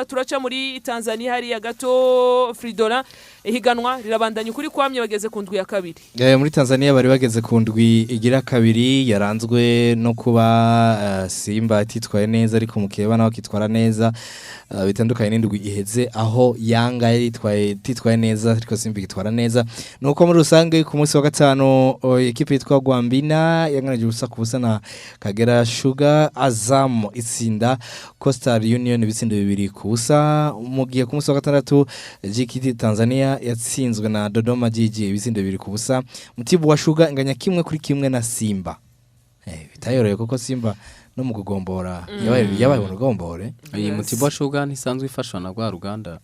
turaca muri Tanzania hariya gato Fridolin ihiganwa rirabandanya ukuri kwamye bageze ku ndwi ya kabiri. Muri Tanzania bari bageze ku ndwi igira kabiri yaranzwe no kuba Simba titwaye neza ariko mukeba naho kitwara neza bitandukanye n'indwi iheze aho Yanga titwaye neza ariko Simba kitwara neza nuko muri rusange ku munsi wa gatano equipe yitwa Gwambina yanganaje ubusa ku busa na Kagera Sugar, Azam itsinda Coastal Union ibitsindo bibiri ku busa. Mugiye ku munsi wa gatandatu JKT Tanzania yatsinzwe na Dodoma Jiji ibitsindo bibiri ku busa. Mtibwa Sugar inganya kimwe kuri kimwe na Simba. Bitayoroye kuko Simba no mu kugombora yabaye mu rugombore. Iyi Mtibwa Sugar ntisanzwe ifashwa na gwa Ruganda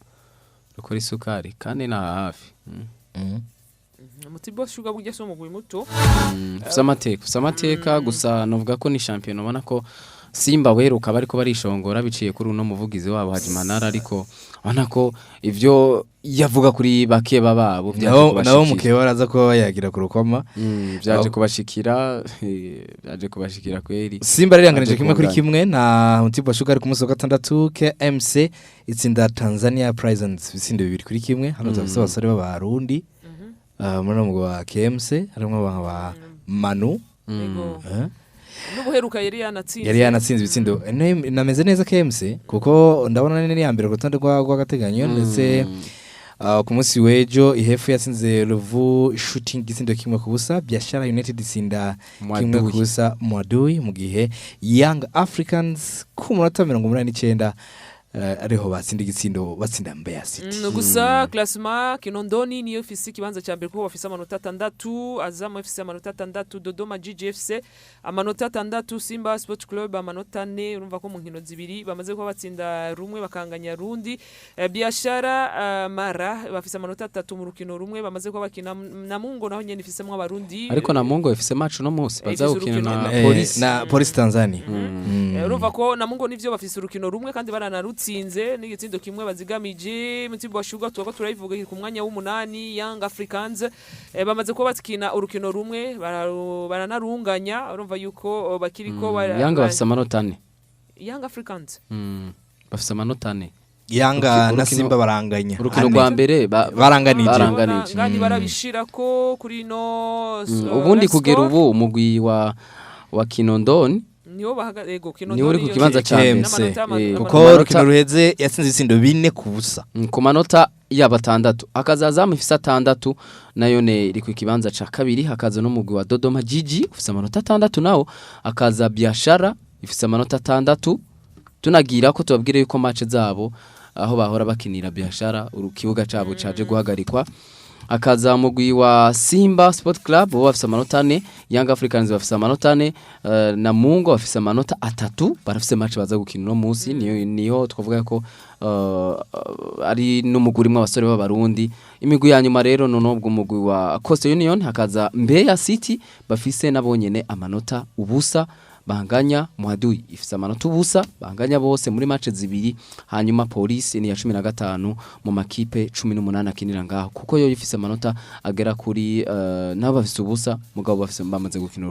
rukora isukari kandi na hafi. Mtibwa Sugar burya so mu muto. Amateka gusa novuga ko ni champion ubona ko Simba weruka bariko barishongora biciye kuri uno muvugizi wabo Hajimanara ariko ubona ko ivyo yavuga kuri bakeba babo naho mukeba baraza ko bayagira ku rukoma byaje kubashikira kweri. Simba riranganije kimwe kuri kimwe na Mtibwa Sugar ku munsi wa gatandatu KMC itsinda Tanzania Prisons bisindo bibiri kuri kimwe hano zafise abasore b'abarundi muri no wa KMC harimo ba Manu Nubuheruka yari yanatsinze ibitsindo nameze neza KMC kuko ndabona nene ya mbere rutonde rwa gateganyo ndetse ku munsi wejo ihefu yatsinze Ruvu Shooting gisindo kimwe ku busa, Biashara United itsinda kimwe ku busa Mwadui mu gihe Young Africans ku munota 89 ariho batsinda igitsindo batsinda Mbeya City. Gusa classement Kinondoni niyo ifise kibanza cya mbere ko bafise amanota 6, Azam FC amanota 6, Dodoma GGFC amanota 6, Simba Sport Club amanota 4. Urumva ko mu nkino zibiri bamaze ko batsinda rumwe bakanganya rundi. Biashara Mara bafise amanota 3 mu rukino rumwe bamaze ko bakina na Mungo naho nyene ifise mwa barundi ariko na Mungo ifise match no munsi bazawukina na Police Tanzania. Urumva ko na Mungo nivyo bafise urukino rumwe kandi baranarutse sinze n'igitsindo kimwe bazigamije. Mtibwa Sugar tuko turayivuga ku mwanya w'umunani. Young Africans bamaze ko batkina urukino rumwe baranarunganya urumva yuko bakiriko Young bafise amanota 4. Young Africans bafise amanota 4. Yanga na Simba baranganya urukino rwa mbere baranganije kandi barabishira ko kuri no ubundi kugera ubu umugwi wa Kinondoni niwo bahagego Kinondoni ku kibanza cy'amse kuko rukino ruheze yatsinze isindo 4 ku busa ku manota yaba 6 akazaza mufisa 6 nayo ne iri ku kibanza ca kabiri hakaza no mugwi wa Dodoma Jiji ufisa amanota 6 nawo akaza Biashara ifisa amanota 6 tunagira ko tubabwire yuko match zabo aho bahora bakinira Biashara urukibuga cabo caje guhagarikwa akaza mugwi wa Simba Sport Club bo bafise amanota 4, Young Africans bafise amanota 4 na Mungo bafise amanota 3 barafise match baza gukina no munsi niyo twavuga ko ari n'umuguri mwe abasore b'abarundi. Imigwi ya nyuma rero nonobwo umugwi wa Coastal Union hakaza Mbeya City bafise nabonyene amanota ubusa banganya Mwadui ifise amanota ubusa banganya bose muri match zibiri. Hanyuma Police ni ya 15 mu makipe 18 akinira ngaho kuko yo ifise amanota agera kuri nabo bafise ubusa mugabo bafise bamaze gukina